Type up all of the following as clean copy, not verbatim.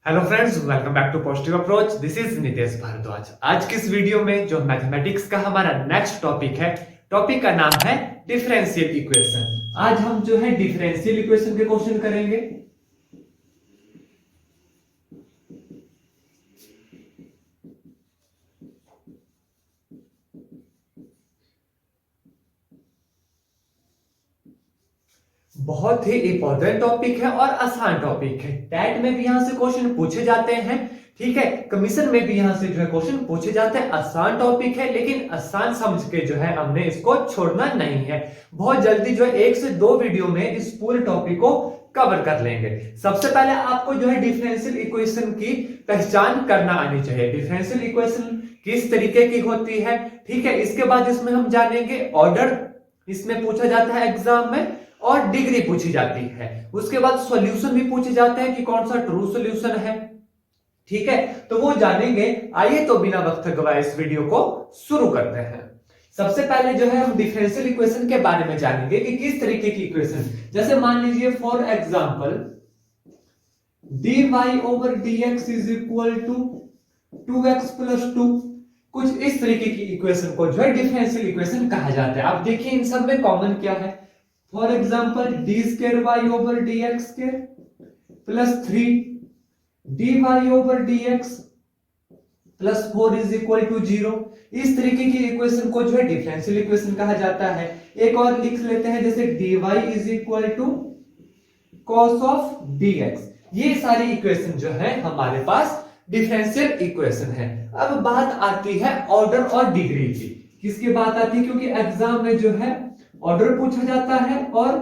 Hello friends, welcome back to positive approach. This is Nitesh Bhardwaj. आज की इस वीडियो में जो मैथमेटिक्स का हमारा नेक्स्ट टॉपिक है, टॉपिक का नाम है डिफरेंशियल इक्वेशन। आज हम जो है डिफरेंशियल इक्वेशन के क्वेश्चन करेंगे। बहुत ही इंपॉर्टेंट टॉपिक है और आसान टॉपिक है। टैट में भी यहां से क्वेश्चन पूछे जाते हैं, ठीक है। कमीशन में भी यहां से जो है क्वेश्चन पूछे जाते हैं। आसान टॉपिक है, लेकिन आसान समझ के जो है हमने इसको छोड़ना नहीं है। बहुत जल्दी जो है 1 से 2 वीडियो में इस पूरे टॉपिक को कवर कर लेंगे। सबसे पहले आपको जो है डिफरेंशियल इक्वेशन की पहचान करना आनी चाहिए। डिफरेंशियल इक्वेशन किस तरीके की होती है, ठीक है। इसके बाद इसमें हम जानेंगे ऑर्डर, इसमें पूछा जाता है एग्जाम में, और डिग्री पूछी जाती है। उसके बाद सॉल्यूशन भी पूछे जाते हैं कि कौन सा ट्रू सॉल्यूशन है, ठीक है। तो वो जानेंगे। आइए तो बिना वक्त गवाए इस वीडियो को शुरू करते हैं। सबसे पहले जो है हम डिफरेंशियल इक्वेशन के बारे में जानेंगे कि किस तरीके की इक्वेशन। जैसे मान लीजिए for example dy over dx is equal to 2x plus 2। कुछ इस तरीके की इक्वेशन को जो है डिफरेंशियल इक्वेशन कहा जाता है। आप देखिए इन सब में कॉमन क्या है। For example d square y over d x square plus 3 d y over d x plus 4 is equal to 0। इस तरीके की इक्वेशन को जो है डिफरेंशियल इक्वेशन कहा जाता है। एक और लिख लेते हैं, जैसे d y is equal to cos of d x. ये सारी इक्वेशन जो है हमारे पास डिफरेंशियल इक्वेशन है। अब बात आती है ऑर्डर और डिग्री की। किसकी बात आती है, क्योंकि एग्जाम में जो है ऑर्डर पूछा जाता है और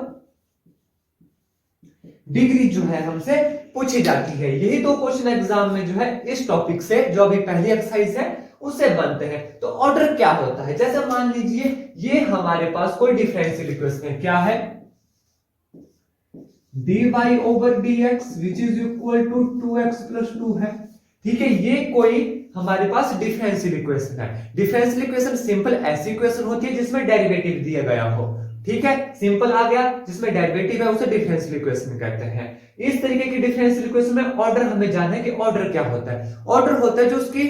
डिग्री जो है हमसे पूछी जाती है। यही दो क्वेश्चन एग्जाम में जो है इस टॉपिक से, जो अभी पहली एक्सरसाइज है उससे बनते हैं। तो ऑर्डर क्या होता है, जैसे मान लीजिए ये हमारे पास कोई डिफरेंशियल इक्वेशन है, क्या है dy over dx which is equal to 2x plus 2 है, ठीक है। ये कोई हमारे पास डिफरेंशियल इक्वेशन है। डिफरेंशियल इक्वेशन सिंपल ऐसी इक्वेशन होती है जिसमें डेरिवेटिव दिया गया हो, ठीक है। सिंपल आ गया, जिसमें डेरिवेटिव है उसे डिफरेंशियल इक्वेशन कहते हैं। इस तरीके की डिफरेंशियल इक्वेशन में ऑर्डर हमें जानना है कि ऑर्डर क्या होता है। ऑर्डर होता है जो उसकी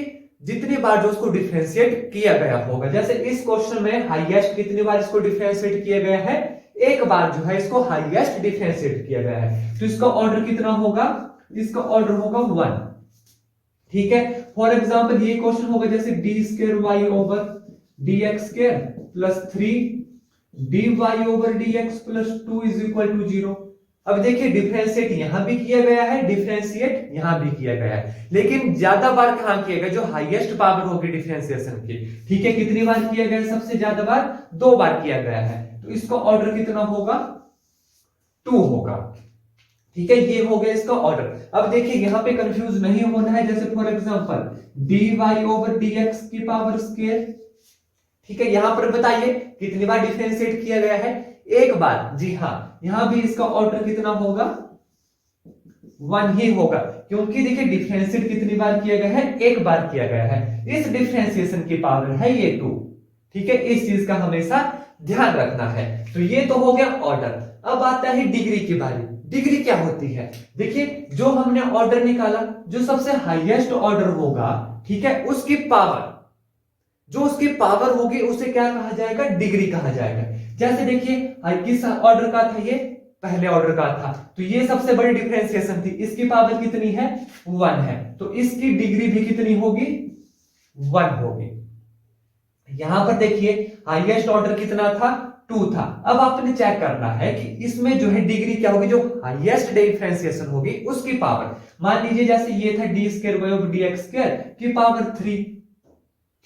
जितनी बार जो उसको डिफरेंशिएट किया गया होगा। जैसे इस क्वेश्चन में हाईएस्ट कितनी बार इसको डिफरेंशिएट किया गया है, एक बार जो है इसको हाईएस्ट डिफरेंशिएट किया गया है। तो इसका ऑर्डर कितना होगा, इसका ऑर्डर होगा 1, ठीक है। फॉर एग्जाम्पल ये क्वेश्चन होगा जैसे d square y over d x square plus 3 d y over d x plus 2 is equal to 0। अब देखिए डिफरेंशिएट यहां भी किया गया है, डिफरेंशिएट यहां भी किया गया है, लेकिन ज्यादा बार कहां किया गया, जो हाईएस्ट पावर होगी डिफरेंशिएशन की, ठीक है। कितनी बार किया गया, सबसे ज्यादा बार 2 बार किया गया है। तो इसका ऑर्डर कितना होगा, 2 होगा, ठीक है। ये हो गया इसका ऑर्डर। अब देखिए यहां पे कंफ्यूज नहीं होना है। जैसे for example dy over dx की पावर स्क्वायर, ठीक है। यहां पर बताइए कितनी बार डिफरेंशिएट किया गया है, एक बार, जी हां। यहां भी इसका ऑर्डर कितना होगा, 1 ही होगा, क्योंकि देखिए डिफरेंशिएट कितनी बार किया गया है, एक बार किया गया है। इस डिफरेंशिएशन की पावर है ये 2, ठीक है। इस चीज का हमेशा ध्यान रखना है। तो ये तो हो गया ऑर्डर। अब आता है डिग्री की बारी। डिग्री क्या होती है, देखिए जो हमने ऑर्डर निकाला, जो सबसे हाईएस्ट ऑर्डर होगा, ठीक है, उसकी पावर, जो उसकी पावर होगी उसे क्या कहा जाएगा, डिग्री कहा जाएगा। जैसे देखिए किस ऑर्डर का था, ये पहले ऑर्डर का था, तो ये सबसे बड़ी डिफरेंशिएशन थी। इसकी पावर कितनी है, 1 है, तो इसकी डिग्री भी कितनी होगी, 1 होगी। यहां पर देखिए हाईएस्ट ऑर्डर कितना था, 2 था। अब आपने चेक करना है कि इसमें जो है डिग्री क्या होगी, जो हाईएस्ट डिफरेंशिएशन होगी उसकी पावर। मान लीजिए जैसे ये था d square y over d x square की पावर 3,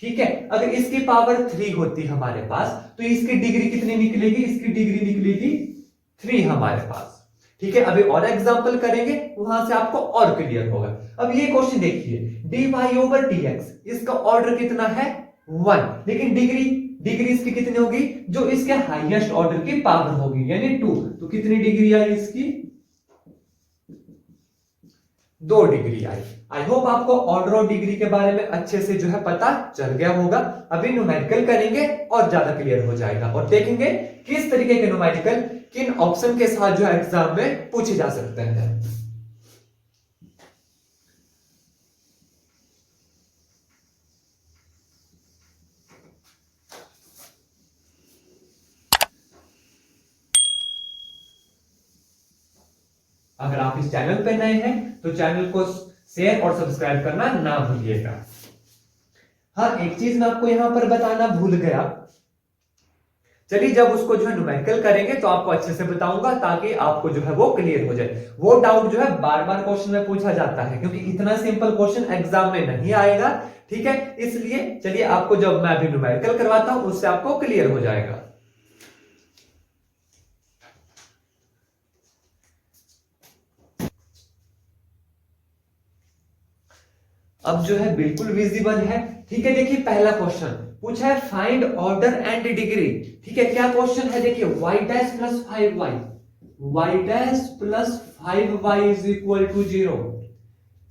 ठीक है। अगर इसकी पावर 3 होती हमारे पास, तो इसकी डिग्री कितनी निकलेगी, इसकी डिग्री निकलेगी 3 हमारे पास, ठीक है। अभी और एग्जांपल करेंगे, वहां से आपको और क्लियर होगा। अब ये क्वेश्चन देखिए d y over d x, इसका ऑर्डर कितना है, 1, लेकिन डिग्री इसकी कितनी होगी, जो इसके हाईएस्ट ऑर्डर की पावर होगी, यानी 2। तो कितनी डिग्री आई इसकी, 2 डिग्री आई। आई होप आपको ऑर्डर और डिग्री के बारे में अच्छे से जो है पता चल गया होगा। अभी न्यूमेरिकल करेंगे और ज्यादा क्लियर हो जाएगा, और देखेंगे किस तरीके के न्यूमेरिकल किन ऑप्शन के साथ जो एग्जाम में पूछे जा सकते हैं। अगर आप इस चैनल पे नए हैं तो चैनल को शेयर और सब्सक्राइब करना ना भूलिएगा। हाँ, एक चीज मैं आपको यहां पर बताना भूल गया। चलिए, जब उसको जो है न्यूमेरिकल करेंगे तो आपको अच्छे से बताऊंगा, ताकि आपको जो है वो क्लियर हो जाए। वो डाउट जो है बार बार क्वेश्चन में पूछा जाता है, क्योंकि इतना सिंपल क्वेश्चन एग्जाम में नहीं आएगा। ठीक है, इसलिए चलिए आपको जब मैं अभी न्यूमेरिकल करवाता हूं उससे आपको क्लियर हो जाएगा। अब जो है बिल्कुल विजिबल है। ठीक है, देखिए पहला क्वेश्चन पूछा है फाइंड ऑर्डर एंड डिग्री। ठीक है, क्या क्वेश्चन है देखिए, y dash plus 5y, y dash plus 5y is equal to 0।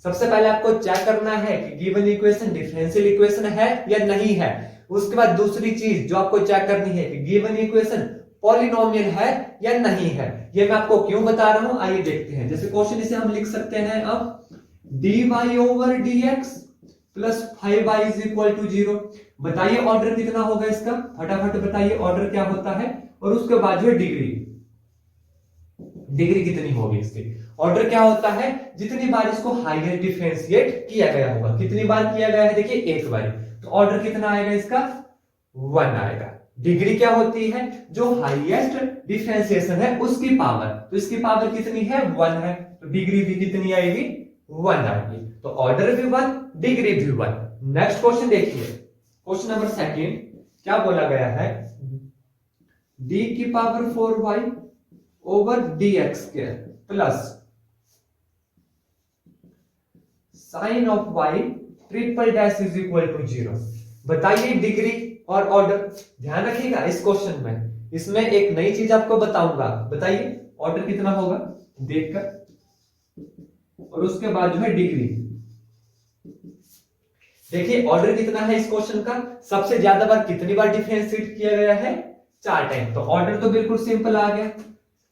सबसे पहले आपको चेक करना है कि गिवन इक्वेशन डिफरेंशियल इक्वेशन है या नहीं है। उसके बाद दूसरी चीज जो आपको चेक करनी है कि गिवन इक्वेशन पॉलिनोमियल है या नहीं है। ये मैं आपको क्यों बता रहा हूं, आइए देखते हैं। जैसे क्वेश्चन इसे हम लिख सकते हैं अब dy over dx plus 5y is equal to 0। बताइए ऑर्डर कितना होगा इसका, फटाफट बताइए ऑर्डर क्या होता है। और उसके बाद जो है डिग्री कितनी होगी इसकी। ऑर्डर क्या होता है, जितनी बार इसको हाईएस्ट डिफरेंशिएट किया गया होगा। कितनी बार किया गया है, देखिए एक बार। तो ऑर्डर कितना आएगा इसका, 1 आएगा। डिग्री क्या होती है, जो हाईएस्ट डिफरेंशिएशन है उसकी पावर। तो इसकी पावर कितनी है, 1 है। तो डिग्री भी कितनी आएगी, 1 आएगी। तो ऑर्डर भी 1, डिग्री भी 1। नेक्स्ट क्वेश्चन देखिए, क्वेश्चन नंबर सेकंड क्या बोला गया है, d की power 4y over dx square plus sine of y triple dash is equal to 0। बताइए डिग्री और ऑर्डर। ध्यान रखिएगा इस क्वेश्चन में, इसमें एक नई चीज आपको बताऊंगा। बताइए ऑर्डर कितना होगा देखकर, और उसके बाद जो है डिग्री। देखिए ऑर्डर कितना है इस क्वेश्चन का, सबसे ज्यादा बार कितनी बार डिफरेंशिएट किया गया है, 4 टाइम। तो ऑर्डर तो बिल्कुल सिंपल आ गया,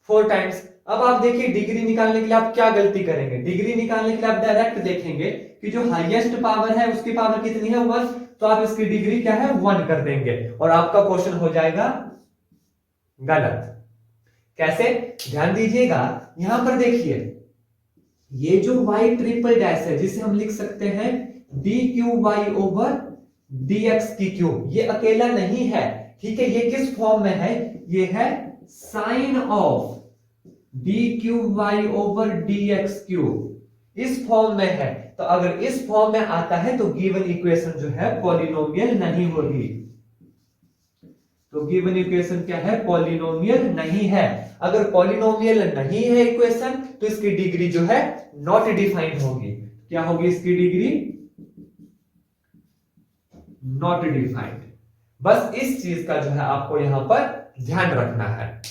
4 टाइम्स। अब आप देखिए डिग्री निकालने के लिए आप क्या गलती करेंगे। डिग्री निकालने के लिए आप डायरेक्ट देखेंगे कि जो हाईएस्ट पावर है उसकी पावर कितनी है, 1। तो आप इसकी डिग्री क्या है, 1 कर देंगे और आपका क्वेश्चन हो जाएगा गलत। कैसे, ध्यान दीजिएगा। यहां पर देखिए ये जो y ट्रिपल डैश है, जिसे हम लिख सकते हैं d cube y over d x की क्यूब, ये अकेला नहीं है। ठीक है, ये किस फॉर्म में है, ये है sine of d cube y over d x cube, इस फॉर्म में है। तो अगर इस फॉर्म में आता है तो गिवन इक्वेशन जो है पॉलिनोमियल नहीं होगी। तो गिवन इक्वेशन क्या है, पॉलिनोमियल नहीं है। अगर पॉलिनोमियल नहीं है इक्वेशन तो इसकी डिग्री जो है नॉट डिफाइंड होगी। क्या होगी इसकी डिग्री, नॉट डिफाइंड। बस इस चीज का जो है आपको यहां पर ध्यान रखना है।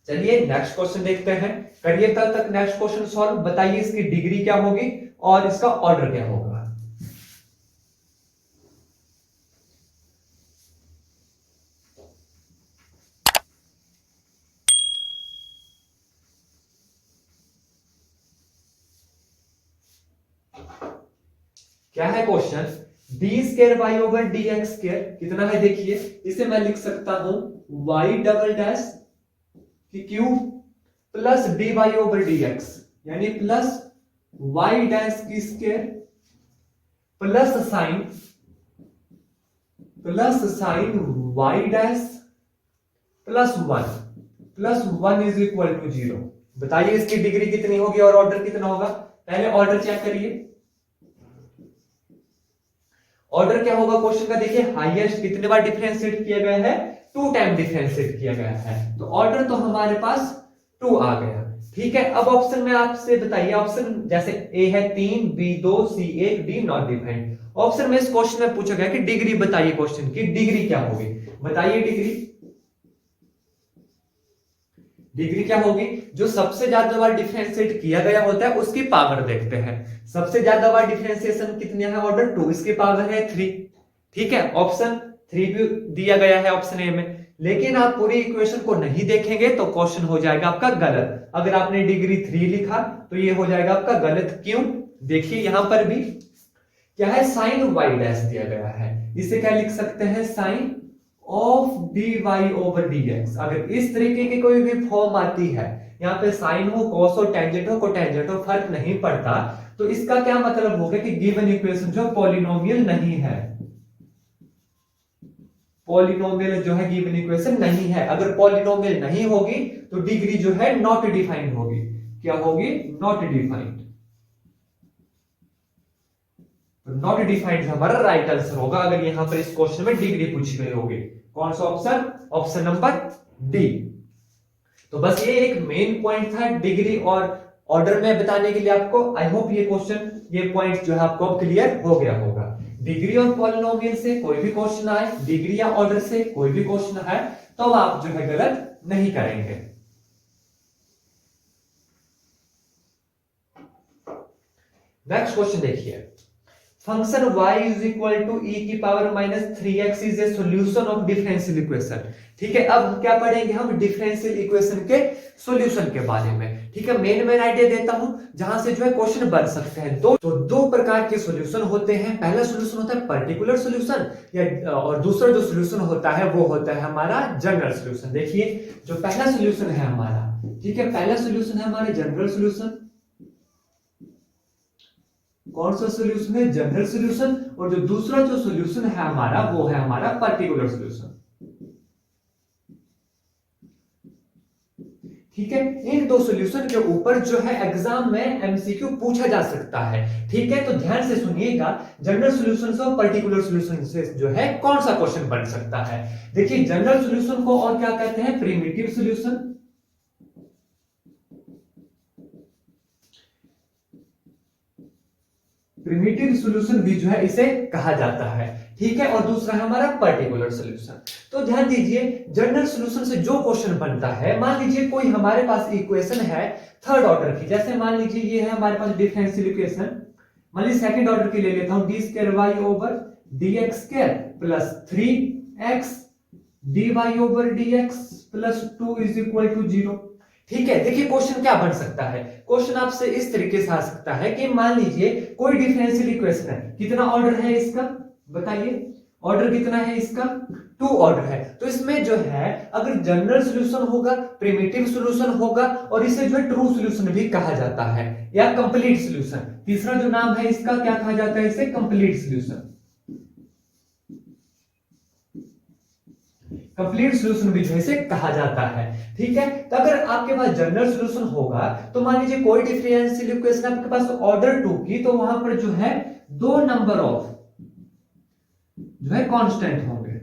चलिए नेक्स्ट क्वेश्चन देखते हैं, करिए तब तक नेक्स्ट क्वेश्चन सॉल्व। बताइए इसकी डिग्री क्या होगी और इसका ऑर्डर क्या होगा। क्या है question, d square y over d x square कितना है, देखिए इसे मैं लिख सकता हूं वाई डबल डैश की cube plus d y over d x, यानी प्लस वाई डैश की square plus sine y dash plus 1 is equal to 0। बताइए इसकी डिग्री कितनी होगी और ऑर्डर कितना होगा। पहले ऑर्डर चेक करिए, ऑर्डर क्या होगा क्वेश्चन का, देखिए हाईएस्ट कितने बार डिफरेंशिएट किया गया है, 2 टाइम डिफरेंशिएट किया गया है। तो ऑर्डर तो हमारे पास 2 आ गया। ठीक है, अब ऑप्शन में आपसे बताइए, ऑप्शन जैसे ए है 3, b 2, c 1, d not defined. Option में इस क्वेश्चन में पूछा गया कि डिग्री बताइए, क्वेश्चन की डिग्री क्या होगी। बताइए डिग्री क्या होगी, जो सबसे ज्यादा बार डिफरेंशिएट किया गया होता है उसकी पावर देखते हैं। सबसे ज्यादा बार डिफरेंशिएशन कितने है, ऑर्डर 2, इसकी पावर है 3। ठीक है, ऑप्शन 3 भी दिया गया है ऑप्शन ए में। लेकिन आप पूरी इक्वेशन को नहीं देखेंगे तो क्वेश्चन हो जाएगा आपका गलत। अगर आपने डिग्री 3 लिखा तो ये हो जाएगा आपका गलत। क्यों, देखिए यहां पर भी क्या है, साइन वाई डैश दिया गया है। इसे क्या लिख सकते हैं, sine of d y over d x. अगर इस तरीके की कोई भी फॉर्म आती है यहाँ पे साइन हो, कॉस हो, टेंजेंट हो, कोटेंजेंट हो, फर्क नहीं पड़ता। तो इसका क्या मतलब हो गया कि गिवन इक्वेशन जो पॉलिनोमियल नहीं है, पॉलिनोमियल जो है गिवन इक्वेशन नहीं है। अगर पॉलिनोमियल नहीं होगी तो डिग्री जो है नॉट डिफाइंड होगी। क्या होगी? Not defined. तो नॉट डिफाइंड हमारा राइट आंसर होगा अगर यहां पर इस क्वेश्चन में डिग्री पूछी गई होगी। कौन सा ऑप्शन? Option number D. तो बस ये एक मेन पॉइंट था डिग्री और ऑर्डर में बताने के लिए आपको। आई होप ये क्वेश्चन, ये पॉइंट जो है आपको अब क्लियर हो गया होगा। डिग्री और पॉलिनोमियल से कोई भी क्वेश्चन आए, डिग्री या ऑर्डर से कोई भी क्वेश्चन आए, तो आप जो है गलत नहीं करेंगे। नेक्स्ट क्वेश्चन देखिए, function y is equal to e की power -3x is a solution of differential equation. ठीक है, अब क्या पढ़ेंगे हम? डिफरेंशियल इक्वेशन के सॉल्यूशन के बारे में। ठीक है, मेन आइडिया देता हूं जहां से जो है क्वेश्चन बन सकते हैं। दो प्रकार के सॉल्यूशन होते हैं। पहला सॉल्यूशन होता है पर्टिकुलर सॉल्यूशन, या और दूसरा जो सॉल्यूशन होता है वो होता है हमारा जनरल सॉल्यूशन। देखिए, जो पहला सॉल्यूशन है हमारा, ठीक है, पहला सॉल्यूशन है हमारा जनरल सॉल्यूशन। कौन सा सॉल्यूशन है? General solution. और जो दूसरा जो सॉल्यूशन है हमारा वो है हमारा पर्टिकुलर सॉल्यूशन। ठीक है, इन दो सॉल्यूशन के ऊपर जो है एग्जाम में एमसीक्यू पूछा जा सकता है। ठीक है, तो ध्यान से सुनिएगा, जनरल सॉल्यूशन से और पर्टिकुलर सॉल्यूशन से जो है कौन सा क्वेश्चन बन सकता है। देखिए, जनरल सॉल्यूशन को और क्या कहते हैं? Primitive solution. प्रिमिटिव सॉल्यूशन भी जो है इसे कहा जाता है। ठीक है, और दूसरा है हमारा पर्टिकुलर सॉल्यूशन। तो ध्यान दीजिए, जनरल सॉल्यूशन से जो क्वेश्चन बनता है, मान लीजिए कोई हमारे पास इक्वेशन है थर्ड ऑर्डर की, जैसे मान लीजिए ये है हमारे पास डिफरेंशियल इक्वेशन, मान लीजिए सेकंड ऑर्डर की ले लेता हूं, d square y over d x square plus 3x d y over d x plus 2 is equal to 0। ठीक है, देखिए क्वेश्चन क्या बन सकता है। क्वेश्चन आपसे इस तरीके से आ सकता है कि मान लीजिए कोई डिफरेंशियल इक्वेशन है, कितना ऑर्डर है इसका? बताइए, ऑर्डर कितना है इसका? 2 ऑर्डर है। तो इसमें जो है अगर जनरल सॉल्यूशन होगा, प्रिमिटिव सॉल्यूशन होगा, और इसे जो है ट्रू सॉल्यूशन भी कहा जाता है, या कंप्लीट सॉल्यूशन। तीसरा जो नाम है इसका क्या कहा जाता है? इसे कंप्लीट सॉल्यूशन। कंप्लीट सॉल्यूशन भी जो इसे कहा जाता है। ठीक है, तो अगर आपके पास जनरल सॉल्यूशन होगा, तो मान लीजिए कोई डिफरेंशियल इक्वेशन आपके पास ऑर्डर 2 की, तो वहां पर जो है 2 नंबर ऑफ जो है कांस्टेंट होंगे।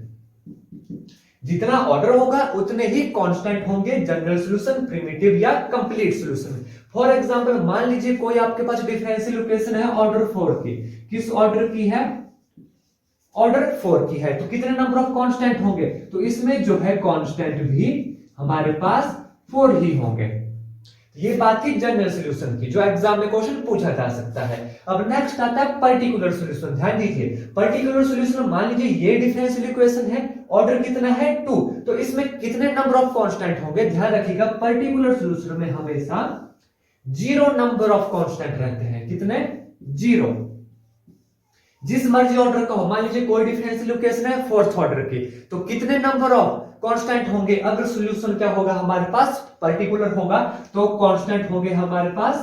जितना ऑर्डर होगा उतने ही कांस्टेंट होंगे जनरल सॉल्यूशन, प्रिमिटिव या कंप्लीट सॉल्यूशन। फॉर एग्जांपल, मान लीजिए कोई आपके पास डिफरेंशियल इक्वेशन है ऑर्डर 4 की। किस ऑर्डर की है? ऑर्डर 4 की है। तो कितने नंबर ऑफ कांस्टेंट होंगे? तो इसमें जो है कांस्टेंट भी हमारे पास 4 ही होंगे। ये बात थी जनरल सॉल्यूशन की, जो एग्जाम में क्वेश्चन पूछा जा सकता है। अब नेक्स्ट आता है पर्टिकुलर सॉल्यूशन। ध्यान दीजिए, पर्टिकुलर सॉल्यूशन, मान लीजिए ये डिफरेंशियल इक्वेशन है, ऑर्डर कितना है? 2। तो इसमें कितने नंबर ऑफ कांस्टेंट होंगे? ध्यान रखिएगा, पर्टिकुलर सॉल्यूशन में हमेशा 0 नंबर ऑफ कांस्टेंट रहते हैं। कितने? 0। जिस मर्जी ऑर्डर का हो, मान लीजिए कोई डिफरेंशियल इक्वेशन है 4th ऑर्डर की, तो कितने नंबर ऑफ कांस्टेंट होंगे? अगर सॉल्यूशन क्या होगा हमारे पास? पर्टिकुलर होगा, तो कांस्टेंट होंगे हमारे पास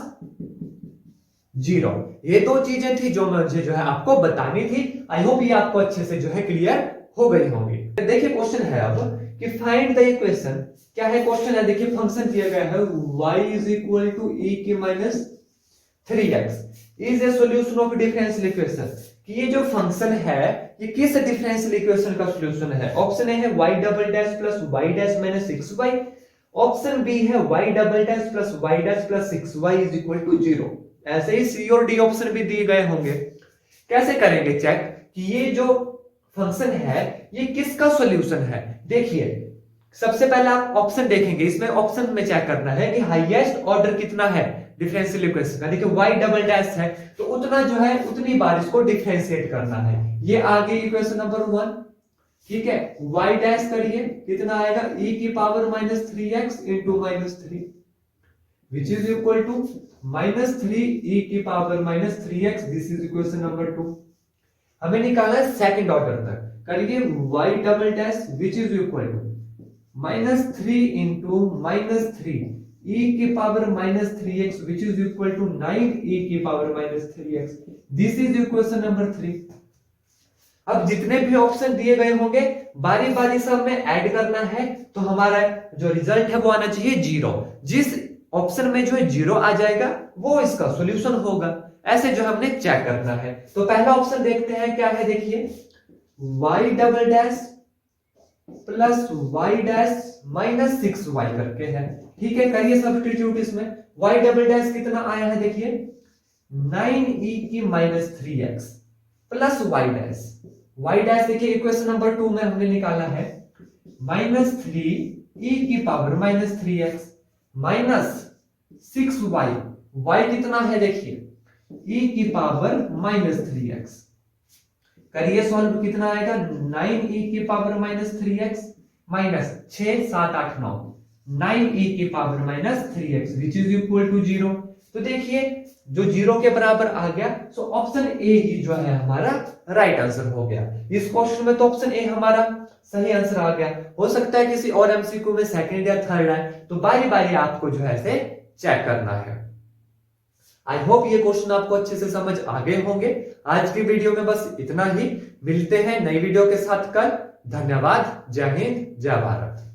0। ये 2 चीजें थी जो मुझे जो है आपको बतानी थी। आई होप ये आपको अच्छे से जो है क्लियर हो गई होंगी। देखिए क्वेश्चन है अब कि फाइंड द इक्वेशन। क्या है क्वेश्चन है? देखिए फंक्शन दिया गया है y is equal to e की minus 3x is a solution of differential equation. कि ये जो फंक्शन है ये किस डिफरेंशियल इक्वेशन का सॉल्यूशन है? ऑप्शन ए है y double dash plus y dash minus 6y। Option B है y double dash plus y dash plus 6y is equal to 0। ऐसे ही सी और डी ऑप्शन भी दिए गए होंगे। कैसे करेंगे चेक कि ये जो फंक्शन है ये किसका सॉल्यूशन है? देखिए, सबसे पहले आप ऑप्शन देखेंगे, इसमें ऑप्शन में चेक करना है कि हाईएस्ट ऑर्डर कितना है डिफरेंशियल इक्वेशन का। देखिए y डबल डैश है तो उतना जो है उतनी बार इसको डिफरेंशिएट करना है। ये आगे इक्वेशन नंबर 1, ठीक है। y डैश करिए, कितना आएगा? e की power minus 3x into minus 3 which is equal to minus 3 e की power minus 3x। This is equation number 2। हमें निकालना है सेकंड ऑर्डर तक। करिए y double dash which is equal to minus 3 into minus 3 e की power -3x which is equal to 9e की power -3x. This is equation number 3. अब जितने भी ऑप्शन दिए गए होंगे बारी बारी से हमें ऐड करना है, तो हमारा जो रिजल्ट है वो आना चाहिए 0. जिस ऑप्शन में जो है 0 आ जाएगा वो इसका सॉल्यूशन होगा. ऐसे जो हमने चेक करना है. तो पहला ऑप्शन देखते हैं क्या है. देखिए y double dash plus y dash minus 6y करके है. ठीक है, करिए सब्स्टिट्यूट इसमें. y डबल डैश कितना आया है देखिए 9e की -3x plus y dash. y dash देखिए इक्वेशन नंबर 2 में हमने निकाला है -3e की power -3x minus 6y. y कितना है देखिए e की पावर -3x. करिए सॉल्व. कितना आएगा 9e की पावर -3x माइनस 6 7 8 9 9e की power -3x which is equal to 0. तो देखिए जो 0 के बराबर आ गया, सो ऑप्शन ए ही जो है हमारा राइट आंसर हो गया. इस क्वेश्चन में तो ऑप्शन ए हमारा सही आंसर आ गया. हो सकता है किसी और एमसीक्यू में सेकंड या थर्ड आए, तो बारी बारी आपको जो है ऐसे चेक करना है. आई होप ये क्वेश्चन आपको अच्छे से समझ आ गए होंगे. आज की वीडियो में बस इतना ही. मिलते हैं नई वीडियो के साथ कल. धन्यवाद. जय हिंद, जय भारत.